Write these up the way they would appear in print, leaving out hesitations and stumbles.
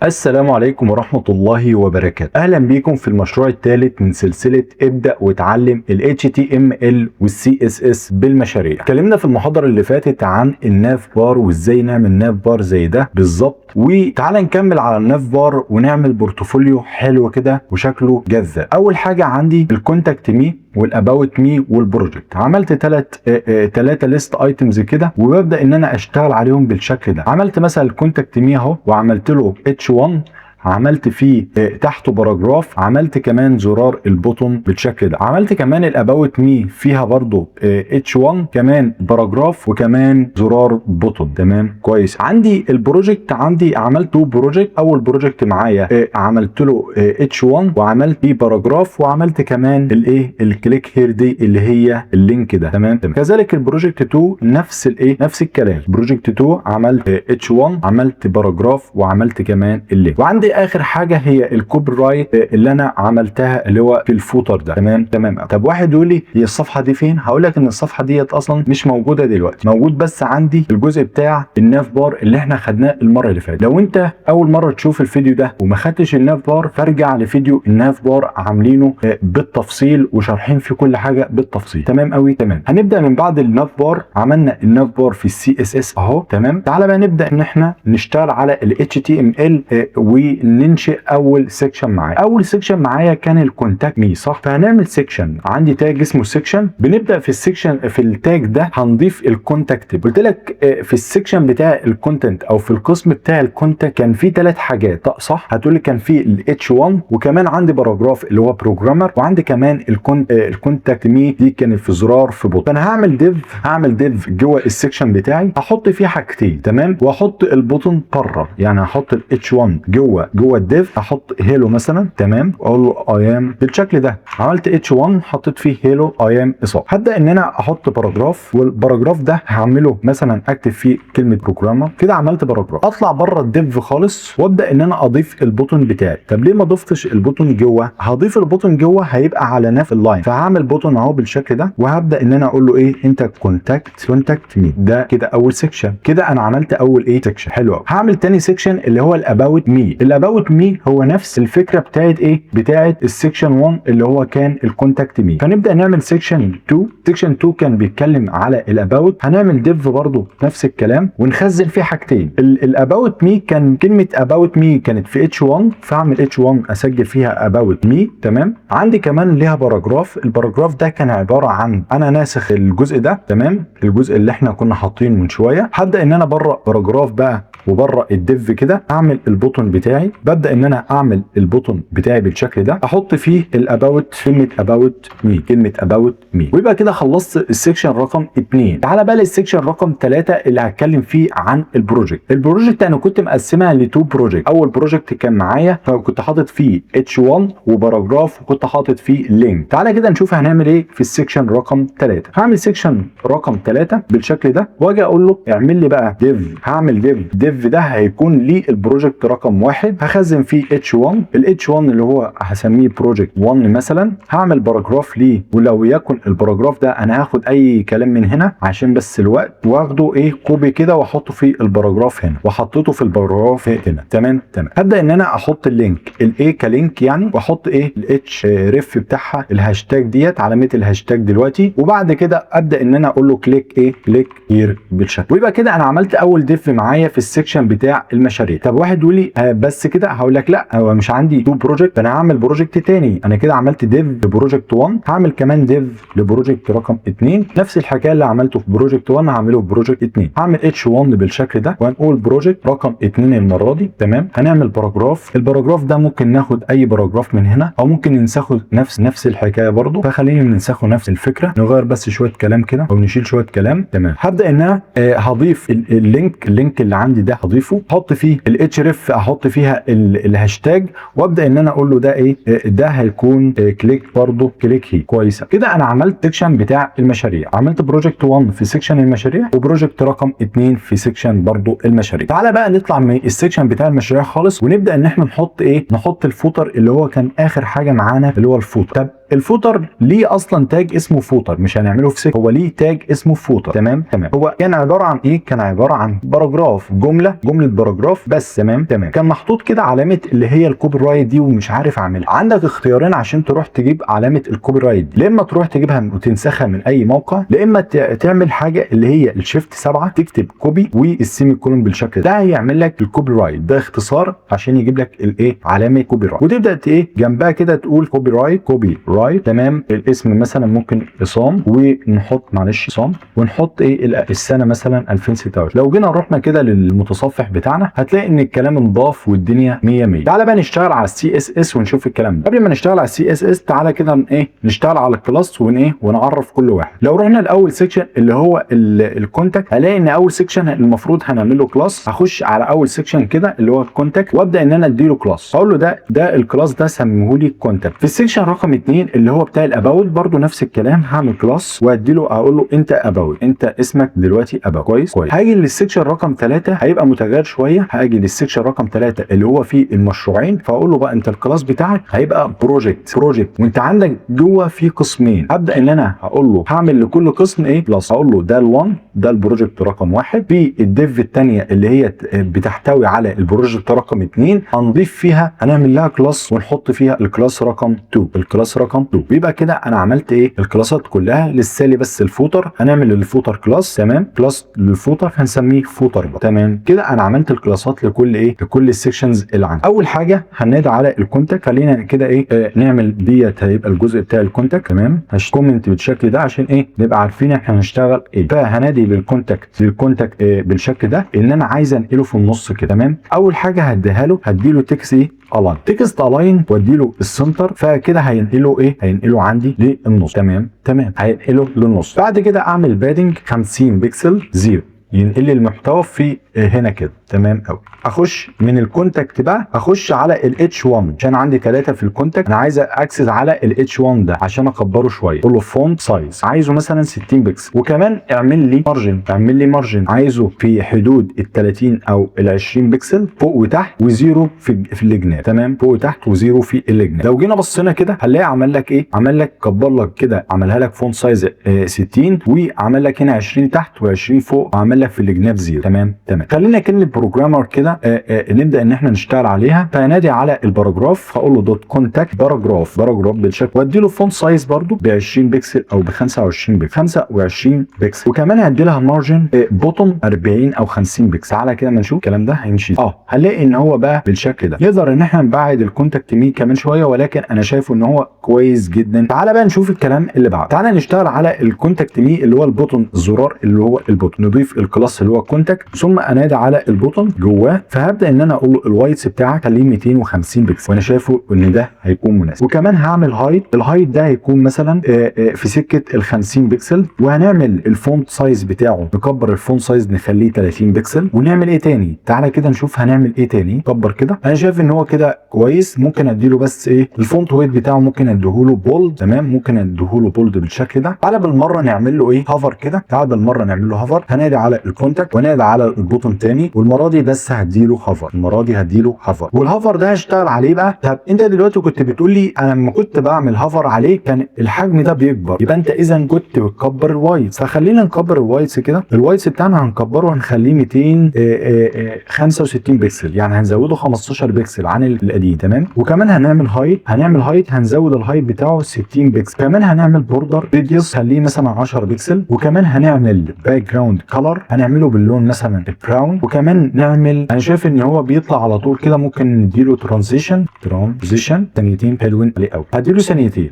السلام عليكم ورحمة الله وبركاته. أهلا بيكم في المشروع الثالث من سلسلة ابدأ واتعلم ال HTML وال CSS بالمشاريع. اتكلمنا في المحاضرة اللي فاتت عن الناف بار وازاي نعمل ناف بار زي ده بالظبط، وتعالى نكمل على الناف بار ونعمل بورتفوليو حلو كده وشكله جذاب. أول حاجة عندي الكونتاكت مي والاباوت مي والبروجكت. عملت ثلاثة ليست ايتمز كده وببدا ان انا اشتغل عليهم بالشكل ده. عملت مثلا الكونتاكت مي اهو وعملت له H1، عملت فيه تحته باراجراف، عملت كمان زرار البوتون بالشكل ده. عملت كمان الاباوت مي فيها برضو H1 كمان باراجراف وكمان زرار بوتون. تمام كويس. عندي البروجكت، عندي عملت تو بروجكت. اول بروجكت معايا عملت له H1 وعملت فيه باراجراف وعملت كمان الكليك هير دي اللي هي اللينك ده. تمام. كذلك البروجكت 2 نفس الكلام. بروجكت 2 عملت H1 عملت باراجراف وعملت كمان اللينك. وعندي اخر حاجه هي الكوبي رايت اللي انا عملتها اللي هو في الفوتر ده. تمام. طب واحد يقول لي هي الصفحه دي فين؟ هقول لك ان الصفحه ديت اصلا مش موجوده دلوقتي، موجود بس عندي الجزء بتاع الناف بار اللي احنا خدناه المره اللي فاتت. لو انت اول مره تشوف الفيديو ده وما خدتش الناف بار فارجع لفيديو الناف بار عاملينه بالتفصيل وشارحين فيه كل حاجه بالتفصيل. تمام قوي. تمام. هنبدا من بعد الناف بار. عملنا الناف بار في السي اس اس اهو. تمام. تعالى بقى نبدا ان احنا نشتغل على ال HTML وننشئ اول سيكشن معايا. اول سيكشن معايا كان الكونتاكت مي، صح؟ فهنعمل سيكشن. عندي تاج اسمه سيكشن. بنبدا في السيكشن في التاج ده هنضيف الكونتاكت. قلت لك في السيكشن بتاع الكونتنت او في القسم بتاع الكونتاكت كان في 3 حاجات، صح؟ هتقول لي كان في ال H1 وكمان عندي باراجراف اللي هو بروجرامر وعندي كمان الكونتاكت مي دي كانت في زرار في بوت. فانا هعمل ديف جوه السيكشن بتاعي، هحط فيه حاجتين. تمام. واحط البوتون بره، يعني هحط ال H1 جوه الديف، هحط هيلو مثلا. تمام. اقول له اي ام بالشكل ده. عملت H1 حطيت فيه هيلو اي ام اصاب. هبدا ان انا احط باراجراف، والباراجراف ده هعمله مثلا اكتب فيه كلمه بروجرامر كده. عملت باراجراف. اطلع بره الديف خالص وابدا ان انا اضيف البوتون بتاعي. طب ليه ما ضفتش البوتون جوه؟ هضيف البوتون جوه هيبقى على نفس اللاين، فهعمل بوتون اهو بالشكل ده وهبدا ان انا اقول له انت كونتاكت مي. ده كده اول سيكشن. كده انا عملت اول سيكشن. حلو قوي. هعمل تاني سيكشن اللي هو الاباوت مي. الاباوت مي هو نفس الفكره بتاعت السيكشن 1 اللي هو كان الكونتاكت مي. فنبدا نعمل سيكشن 2. سيكشن 2 كان بيتكلم على الاباوت. هنعمل ديف برضو نفس الكلام ونخزن فيه حاجتين. الاباوت مي كان كلمه اباوت مي كانت في H1، فاعمل H1 اسجل فيها اباوت مي. تمام. عندي كمان ليها باراجراف. الباراجراف ده كان عباره عن انا ناسخ الجزء ده. تمام. الجزء اللي احنا كنا حاطينه من شويه. هبدا ان انا بره باراجراف بقى وبره الديف كده اعمل البوتون بتاعي. ببدا ان انا اعمل البوتون بتاعي بالشكل ده، احط فيه الاباوت كلمه اباوت مي ويبقى كده خلصت السكشن رقم 2. تعالى بقى للسكشن رقم 3 اللي هتكلم فيه عن البروجكت انا كنت مقسمها لتو بروجكت. اول بروجكت كان معايا فكنت حاطط فيه H1 وباراجراف وكنت حاطط فيه لينك. تعالى كده نشوف هنعمل ايه في السكشن رقم 3. هعمل سكشن رقم 3 بالشكل ده واجي اقول له اعمل لي بقى ديف. هعمل ديف ده هيكون لي البروجكت رقم 1. هخزن فيه H1. ال H1 اللي هو هسميه بروجكت 1 مثلا. هعمل باراجراف ليه، ولو يكن الباراجراف ده انا هاخد اي كلام من هنا عشان بس الوقت، واخده كوبي كده واحطه في الباراجراف هنا وحطيته في الباراجراف هنا. تمام. هبدا ان انا احط اللينك كلينك يعني، واحط الاتش ريف بتاعها الهاشتاج ديت علامه الهاشتاج دلوقتي. وبعد كده ابدا ان انا اقول له كليك هير بالشكل. ويبقى كده انا عملت اول ديف معايا في السكشن بتاع المشاريع. طب واحد يقول لي بس كده؟ هقول لك لا، هو مش عندي تو بروجكت، انا هعمل بروجكت تاني. انا كده عملت ديف لبروجكت 1، هعمل كمان ديف لبروجكت رقم 2. نفس الحكايه اللي عملته في بروجكت 1 هعمله في بروجكت 2. هعمل H1 بالشكل ده وهنقول بروجكت رقم 2 المره دي. تمام. هنعمل باراجراف. الباراجراف ده ممكن ناخد اي باراجراف من هنا او ممكن ننسخه نفس الحكايه برضو، فخلينا ننسخه نفس الفكره، نغير بس شويه كلام كده او نشيل شويه كلام. تمام. هبدا ان انا هضيف اللينك اللي عندي ده هضيفه، احط فيه الاتش ريف، احط فيها الهاشتاج وابدا ان انا اقول له ده ده هيكون كليك برضو كليك هي. كويسه كده. انا عملت سيكشن بتاع المشاريع. عملت بروجكت 1 في سيكشن المشاريع وبروجكت رقم 2 في سيكشن برضو المشاريع. تعالى بقى نطلع من السيكشن بتاع المشاريع خالص ونبدا ان احنا نحط الفوتر اللي هو كان اخر حاجه معانا اللي هو الفوتر. طب فالفوتر ليه اصلا تاج اسمه فوتر، مش هنعمله في سيكشن، هو ليه تاج اسمه فوتر. تمام. هو كان عباره عن ايه؟ كان عباره عن باراجراف، جمله باراجراف بس. تمام. كان محطوط كده علامه اللي هي الكوبي رايت دي، ومش عارف اعملها. عندك اختيارين عشان تروح تجيب علامه الكوبي رايت دي، لا اما تروح تجيبها وتنسخها من اي موقع، لا اما تعمل حاجه اللي هي الشيفت 7 تكتب كوبي والسيمي كولون بالشكل ده هيعمل لك الكوبي رايت. ده اختصار عشان يجيب لك الايه؟ علامه كوبي رايت. وتبدا ايه جنبها كده تقول كوبي رايت. تمام. الاسم مثلا ممكن عصام، ونحط معلش عصام، ونحط ايه السنه مثلا 2026. لو جينا رحنا كده للمتصفح بتاعنا هتلاقي ان الكلام انضاف والدنيا 100. تعالى بقى نشتغل على السي اس اس ونشوف الكلام ده. قبل ما نشتغل على السي اس اس تعالى كده ايه نشتغل على الكلاس ونعرف كل واحد. لو رحنا لاول سيكشن اللي هو الكونتاكت، هلاقي ان اول سيكشن المفروض هنعمل له كلاس. هخش على اول سيكشن كده اللي هو الكونتاكت، وابدا ان انا اديله كلاس، اقول له ده الكلاس ده سميه لي كونتاكت. في السيكشن رقم 2 اللي هو بتاع الاباوت برده نفس الكلام، هعمل كلاس واديله اقول له انت اباوت، انت اسمك دلوقتي اباوت. كويس. هاجي للسيكشن رقم 3 هيبقى متغير شويه، هاجي للسيكشن رقم 3 اللي هو فيه المشروعين، فاقول له بقى انت الكلاس بتاعك هيبقى بروجكت، وانت عندك جوه في قسمين. ابدا ان انا هقول له هعمل لكل قسم ايه كلاس، هقول له ده ال1 ده البروجكت رقم 1، في الديف الثانيه اللي هي بتحتوي على البروجكت رقم 2 هنضيف فيها هنعمل لها كلاس ونحط فيها الكلاس رقم 2. بيبقى كده انا عملت ايه الكلاسات كلها. للسالي بس الفوتر هنعمل للفوتر كلاس. تمام. كلاس للفوتر هنسميه فوتر بقى. تمام كده انا عملت الكلاسات لكل السكشنز اللي عندي. اول حاجه هننادي على الكونتاكت، خلينا كده ايه نعمل ديت هيبقى الجزء بتاع الكونتاكت. تمام. هكومنت بالشكل ده عشان ايه نبقى عارفين احنا هنشتغل ايه. فهنادي للكونتاكت بالشكل ده ان انا عايز انقله في النص كده. تمام. اول حاجه هديله تكست ايه تكست الاين واديله السنتر، فكده هينقله عندي للنص. تمام هينقله للنص. بعد كده اعمل بادنج 50 بكسل 0 ينقل لي المحتوى في هنا كده. تمام قوي. اخش من الكونتاكت بقى اخش على الاتش 1 عشان عندي 3 في الكونتاكت، انا عايز اكسس على الاتش 1 ده عشان اكبره شويه. اقول له فونت سايز عايزه مثلا 60 بكسل، وكمان اعمل لي مارجن عايزه في حدود ال 30 او ال 20 بكسل فوق وتحت، وزيرو في الجناب. تمام. فوق وتحت وزيرو في الجناب. لو جينا بصينا كده هنلاقي عمل لك كبر لك كده، عملها لك فونت سايز 60، وعمل لك هنا 20 تحت و20 فوق، وعمل لك في الجناب زيرو. تمام. خلينا كلمه بروجرامر كده نبدا ان احنا نشتغل عليها. فنادي على الباراجراف هقول له دوت كونتاكت باراجراف بالشكل، وادي له فونت سايز برده ب 20 بكسل او ب 25 بكسل، وكمان هدي لها مارجن بوتوم 40 او 50 بكسل. على كده ما نشوف الكلام ده هيمشي. هنلاقي ان هو بقى بالشكل ده. نقدر ان احنا نبعد الكونتاكت مين كمان شويه، ولكن انا شايفه ان هو كويس جدا. تعالى بقى نشوف الكلام اللي بعده. تعالى نشتغل على الكونتاكت مي اللي هو البوتون، الزرار اللي هو البوتون. نضيف الكلاس اللي هو كونتاكت، ثم انادي على البوتون جواه. فهبدا ان انا اقول له الوايتس بتاعك خليه 250 بكسل، وانا شايفه ان ده هيكون مناسب. وكمان هعمل الهايت ده هيكون مثلا في سكه ال 50 بكسل. وهنعمل الفونت سايز بتاعه، نكبر الفونت سايز نخليه 30 بكسل. ونعمل ايه تاني؟ تعالى كده نشوف هنعمل ايه تاني. كبر كده. انا شايف ان هو كده كويس. ممكن اديله بس ايه الفونت ويت بتاعه، ممكن اديهوله بولد. تمام. ممكن اديهوله بولد بالشكل ده. تعالى بالمره نعمل له ايه هافر كده. هنادي على الكونتاكت ونادي على البوتون تاني، والمره دي بس هديله هافر. والهافر ده هشتغل عليه بقى. طب انت دلوقتي كنت بتقول لي انا لما كنت بعمل هافر عليه كان الحجم ده بيكبر، يبقى انت اذا كنت بتكبر الوايتس. فخلينا نكبر الوايتس كده. الوايتس بتاعنا هنكبره هنخليه 265 بكسل، يعني هنزوده 15 بكسل عن القديم. تمام. وكمان هنعمل هايت هنزود الهايت بتاعه 60 بكسل. كمان هنعمل بوردر ريديوس خليه مثلا 10 بكسل. وكمان هنعمل باك جراوند كلر هنعمله باللون مثلا براون. وكمان نعمل، انا شايف ان هو بيطلع على طول كده، ممكن نديله ترانزيشن ثانيتين حلوين عليه قوي. هديله ثانيتين.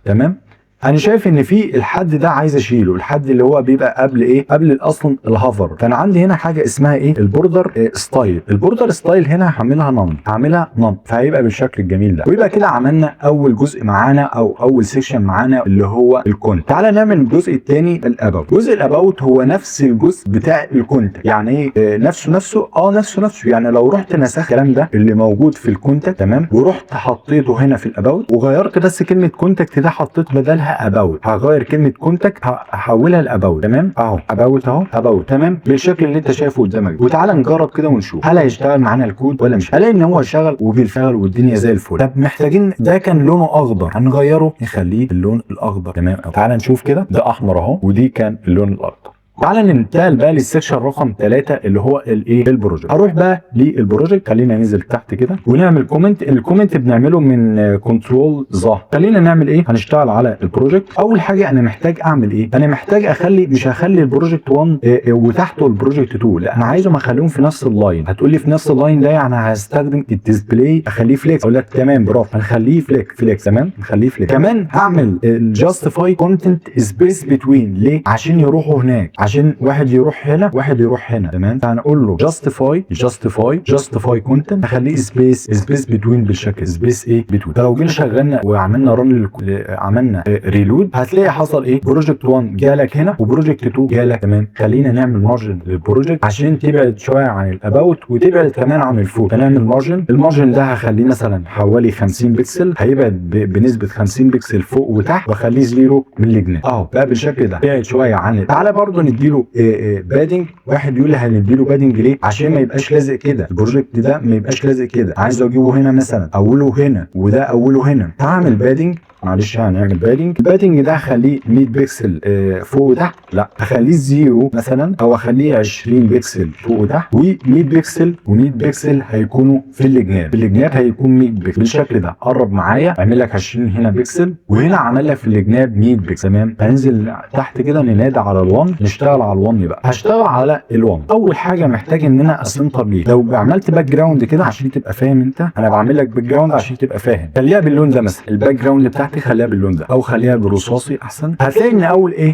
تمام. انا شايف ان في الحد ده عايز اشيله، الحد اللي هو بيبقى قبل اصلا الهافر. فانا عندي هنا حاجه اسمها ايه البوردر ستايل. البوردر ستايل هنا هعملها نون فهيبقى بالشكل الجميل ده. ويبقى كده عملنا اول جزء معانا او اول سيكشن معانا اللي هو الكونت. تعالى نعمل الجزء الثاني الاباوت. جزء الاباوت هو نفس الجزء بتاع الكونت، يعني ايه نفسه. يعني لو رحت نسخت الكلام ده اللي موجود في الكونتاكت. تمام. ورحت حطيته هنا في الاباوت، وغيرت بس كلمه كونتاكت ده حطيت بدلها هحولها اباوت، هغير كلمه كونتاكت هحولها لاباوت. تمام اهو اباوت اهو اباوت. تمام بالشكل اللي انت شايفه قدامك. وتعالى نجرب كده ونشوف هل هيشتغل معانا الكود ولا مش. هلاقي ان هو اشتغل وبيشتغل والدنيا زي الفل. طب محتاجين، ده كان لونه اخضر هنغيره نخليه اللون الاخضر. تمام تعالى نشوف كده، ده احمر اهو ودي كان اللون الاخضر. تعالى ننتقل بقى للسكشن رقم 3 اللي هو الايه البروجكت. هروح بقى للبروجكت، خلينا ننزل تحت كده ونعمل كومنت. الكومنت بنعمله من كنترول ظهر. خلينا نعمل ايه، هنشتغل على البروجكت. اول حاجه انا محتاج اعمل ايه، انا محتاج اخلي، مش هخلي البروجكت 1 وتحته البروجكت 2، لا انا عايزهم اخليهم في نفس اللاين. هتقول لي في نفس اللاين ده يعني هستخدم الديسبلاي اخليه فليكس. اقول لك تمام برافو، هنخليه فليكس. تمام نخليه فليكس. كمان هعمل الجاستيفاي كونتنت سبيس بتوين. ليه؟ عشان يروحوا هناك، عشان واحد يروح هنا واحد يروح هنا. تمام فهنقول له جاستيفاي كونتنت، اخليه سبيس بتوين بالشكل سبيس ايه بتوين. فلو جينا شغلنا وعملنا رن عملنا ريلود هتلاقي حصل ايه، بروجكت 1 جالك هنا وبروجكت 2 جالك. تمام خلينا نعمل مارجن للبروجكت عشان تبعد شويه عن الاباوت وتبعد كمان عن الفوق. هنعمل المارجن ده هخليه مثلا حوالي 50 بكسل، هيبعد بنسبه 50 بكسل فوق وتحت، واخليه 0 من الجناب اهو بقى بالشكل ده، بعد شويه عن. تعالى برضو نديله بادنج. واحد يقول لي هنديله بادنج ليه؟ عشان ما يبقاش لازق كده، البروجكت ده ما يبقاش لازق كده. عايز اجيبه هنا مثلا اوله هنا وده اوله هنا، هعمل بادنج. معلش هنعمل بادنج. البادنج ده هخليه 100 بكسل فوق وتحت، لا هخليه 0 مثلا، او اخليه 20 بكسل فوق وتحت، و100 بكسل و100 بكسل هيكونوا في الجناب. الجناب هيكون 100 بكسل بالشكل ده. قرب معايا، اعمل لك 20 هنا بكسل وهنا عمل لك في الجناب 100 بكسل. تمام هننزل تحت كده ننادي على ال1، نشتغل على ال1 بقى. هشتغل على ال1. اول حاجه محتاج ان انا اسنتر ليه. لو عملت باك جراوند كده عشان تبقى فاهم انت، انا بعمل لك باك جراوند عشان تبقى فاهم. خليها باللون ده مثلا، الباك جراوند بتاعتي خليها باللون ده، او خليها بالرصاصي احسن. هتلاقي ان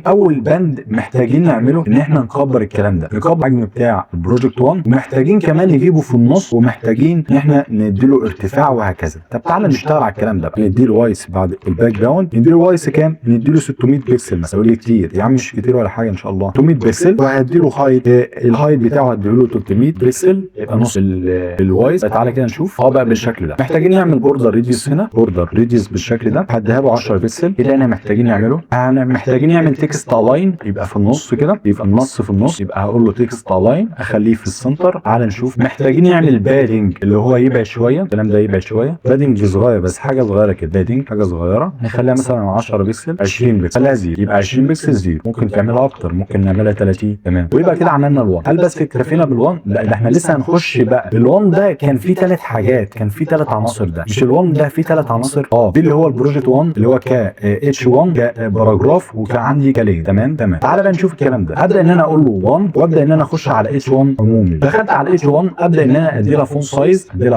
اول بند محتاجين نعمله ان احنا نكبر الكلام ده، نكبر الحجم بتاع البروجكت 1، ومحتاجين كمان نجيبه في النص، ومحتاجين ان احنا نديله ارتفاع وهكذا. طب تعالى نشتغل على الكلام ده. نديله وايس بعد الباك جراوند، نديله وايس كام؟ نديله 600 بكسل مثلا. يقول لي كتير يا عم، مش كتير ولا حاجه ان شاء الله. 600 بكسل. وهديله هايت، الهايت بتاعه هديله 300 بكسل، يبقى نص الوايس. تعالى كده نشوف بقى بالشكل ده. محتاجين نعمل بوردر ريديوس هنا، بوردر ريديوس بالشكل ده، هديها له 10 بكسل. كده احنا محتاجين نعمله، محتاجين نعمل تكست الاين يبقى في النص كده، يبقى النص في النص. يبقى هقول له تكست الاين اخليه في السنتر. تعالى نشوف. محتاجين نعمل بادنج اللي هو يبعد شويه، الكلام ده يبعد شويه، بادنج صغير بس، حاجه صغيره كده، بادنج حاجه صغيره. نخليها مثلا 10 بكسل، 20 بكسل، خليها 0، يبقى 20 بكسل 0. ممكن تعملها اكتر، ممكن نعملها 30. تمام ويبقى كده عملنا ال1. هل بس اكتفينا بال1؟ لا ده احنا لسه هنخش بقى. ال1 ده كان فيه 3 حاجات، كان فيه 3 عناصر. ده مش ال1 ده فيه 3 عناصر، دي اللي هو البروجكت 1 اللي هو اتش1 باراجراف، وكان عندي كلين. تمام تعالى بقى نشوف الكلام ده. ابدا ان انا اقول له 1، وابدا ان انا اخش على اتش1 عمومي. دخلت على اتش1، ابدا ان انا ادي لها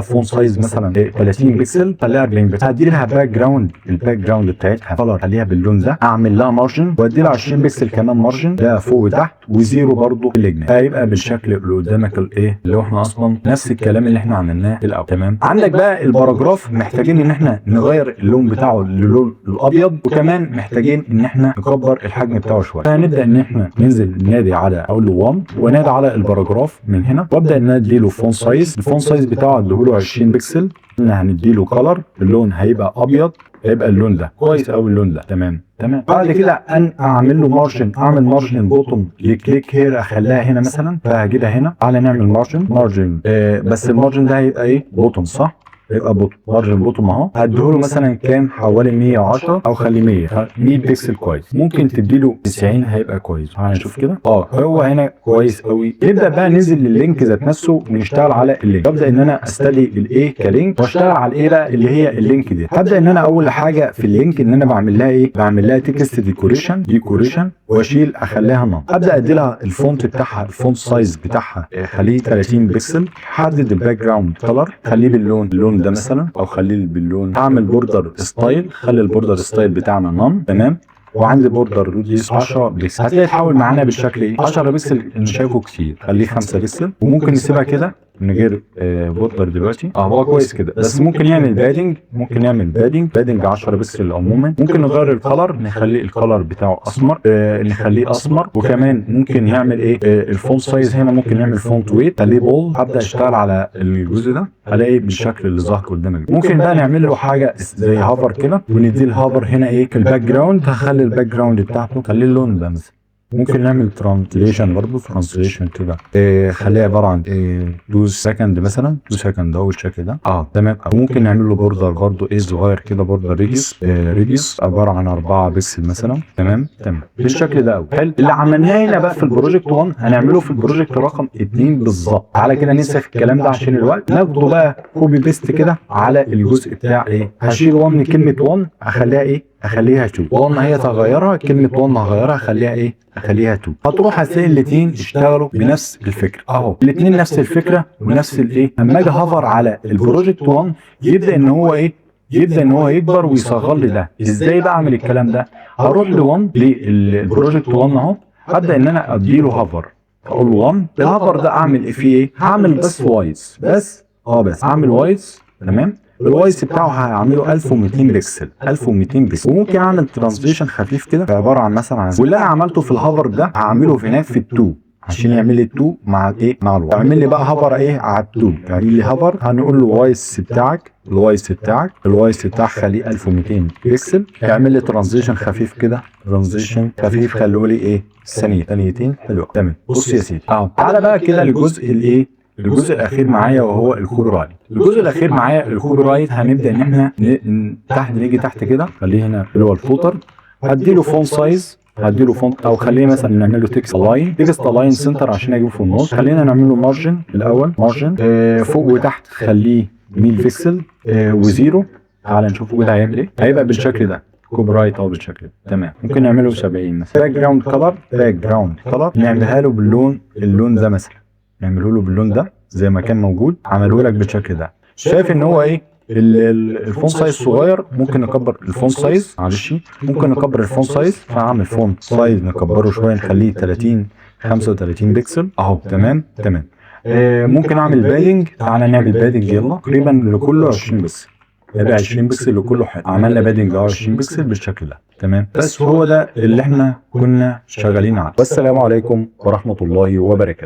فون سايز، مثلا 30 بكسل، خليها بلينك. هدي لها باك جراوند، الباك جراوند بتاعتها كلر، خليها باللون ده. اعمل لها مارجن وادي لها 20 بكسل كمان مارجن، ده فوق وتحت، وزيرو برده في الجناب. هيبقى بالشكل اللي قدامك الايه اللي احنا اصلا نفس الكلام اللي احنا عملناه في الاول. تمام عندك بقى الباراجراف، محتاجين ان احنا نغير اللون بتاعه للون الابيض، وكمان محتاجين ان احنا نكبر الحجم بتاعه شويه. فهنبدا ان احنا ننزل نادي على اقول له 1، ونادي على الباراجراف من هنا، وابدا ان ادي له فون سايز. الفون سايز بتاعه اديه له 20 بكسل. هندي له كلر، اللون هيبقى ابيض، هيبقى اللون ده كويس قوي، اللون ده. تمام بعد كده ان اعمل له مارجن، اعمل مارجن بوتوم لكليك هير، اخليها هنا مثلا، فهجيبها هنا. تعالى نعمل مارجن بس المارجن ده هيبقى ايه، بوتوم صح، يبقى بوتوم، مارجن بوتوم اهو. هديله مثلا كام، حوالي 110 او خلي 100 بكسل كويس. ممكن تديله 90 هيبقى كويس. هنشوف كده هو هنا كويس قوي. نبدا بقى ننزل لللينك ذات نفسه ونشتغل على اللينك. ببدا ان انا استدعي الايه كلينك، واشتغل على الايه بقى اللي هي اللينك دي. هبدا ان انا اول حاجه في اللينك ان انا بعمل لها ايه، بعمل لها تكست ديكوريشن واشيل اخليها نون. ابدا ادي لها الفونت بتاعها، الفونت سايز بتاعها خليه 30 بكسل. حدد الباك جراوند كلر، خليه باللون ده مثلا، او خليه باللون. هعمل بوردر ستايل، خلي البوردر ستايل بتاعنا نون. تمام وعندي بوردر روديوس 10 بكسل. هتلاقي اتحول معانا بالشكل ايه 10 بكسل اللي شايفه كتير، خليه 5 بكسل. وممكن نسيبها كده من غير بوردر دلوقتي. هو كويس كده، بس ممكن يعمل بادنج، ممكن يعمل بادنج 10 بكسل عموما. ممكن نغير الكلر، نخلي الكلر بتاعه اسمر، نخليه اسمر. وكمان ممكن يعمل ايه الفونت سايز هنا، ممكن نعمل فونت ويت، خليه بول. هبدا اشتغل على الجزء ده هلاقي بالشكل اللي ظاهر قدامك. ممكن بقى نعمل له حاجه زي هافر كده، وندي الهافر هنا ايه في الباك جراوند. هخلي الباك جراوند بتاعته خليه اللون ده مثلا. ممكن نعمل ترانسليشن برضه، ترانسليشن كده خليها عباره عن 2 سكند مثلا، 2 سكند اهو بالشكل ده. تمام. وممكن نعمل له بوردر برضه صغير كده، بوردر ريديوس عباره عن 4 بكسل مثلا. تمام بالشكل ده قوي. حلو. اللي عملناه هنا بقى في البروجكت 1 هنعمله في البروجكت رقم 2 بالظبط. تعالى كده ننسى الكلام ده عشان الوقت، ناخده بقى كوبي بيست كده على الجزء بتاع هشيل 1 من كلمه 1 اخليها اخليها 2. 1 هي تغيرها، كلمه 1 هغيرها اخليها اخليها 2. هتروح هتلاقي الاثنين اشتغلوا بنفس الفكره اهو، الاثنين نفس الفكره ونفس اما اجي هافر على البروجكت 1 يبدا ان هو يبدا ان هو يكبر ويصغر لي ده. ازاي بقى اعمل الكلام ده؟ هروح ل1 للبروجكت 1 اهو، هبدا ان انا اديله هافر، اقول له 1. الهافر ده اعمل فيه هعمل بس وايز، بس اعمل وايز. تمام. الوايس بتاعه هعمله 1200 بكسل، 1200 بكسل. وممكن اعمل ترانسليشن خفيف كده عباره عن مثلا واللي انا عملته في الهافر ده هعمله هناك في ال2 عشان يعمل لي ال2 مع مع الواي. اعمل لي بقى هافر على ال2، يعمل لي هافر. هنقول له الوايس بتاعك خليه 1200 بكسل. يعمل لي ترانزيشن خفيف كده، ترانزيشن خفيف خليه لي ثانيتين. حلو. تمام. بص يا سيدي تعالى بقى كده للجزء الجزء الاخير معايا وهو الكوبي رايت. الجزء الاخير معايا الكوبي رايت هنبدا ان احنا نيجي تحت كده، خليه هنا اللي هو الفوتر. هديله فونت سايز، هديله فونت، او خليه مثلا نعمل له تكست الاين سنتر عشان اجيبه في النص. خلينا نعمل له مارجن الاول، مارجن فوق وتحت خليه 100 بكسل وزيرو. تعالى نشوفه كده هيعمل ايه. هيبقى بالشكل ده كوبي رايت او بالشكل ده. تمام. ممكن نعمله 70 مثلا. باك جراوند كلر نعملها له اللون ده مثلا، نعمله له باللون ده زي ما كان موجود. عمله لك بالشكل ده. شايف ان هو الفونت سايز صغير، ممكن نكبر الفونت سايز، معلش ممكن نكبر الفونت سايز. فاعمل فونت سايز نكبره شويه، نخليه 30 35 بكسل اهو. تمام. ممكن اعمل بادنج. تعالى نعمل بادنج يلا، تقريبا لكله 20 بكسل، يبقى 20 بكسل لكله. حلو. عملنا بادنج 20 بكسل بالشكل ده. تمام. بس هو ده اللي احنا كنا شغالين عليه. والسلام عليكم ورحمه الله وبركاته.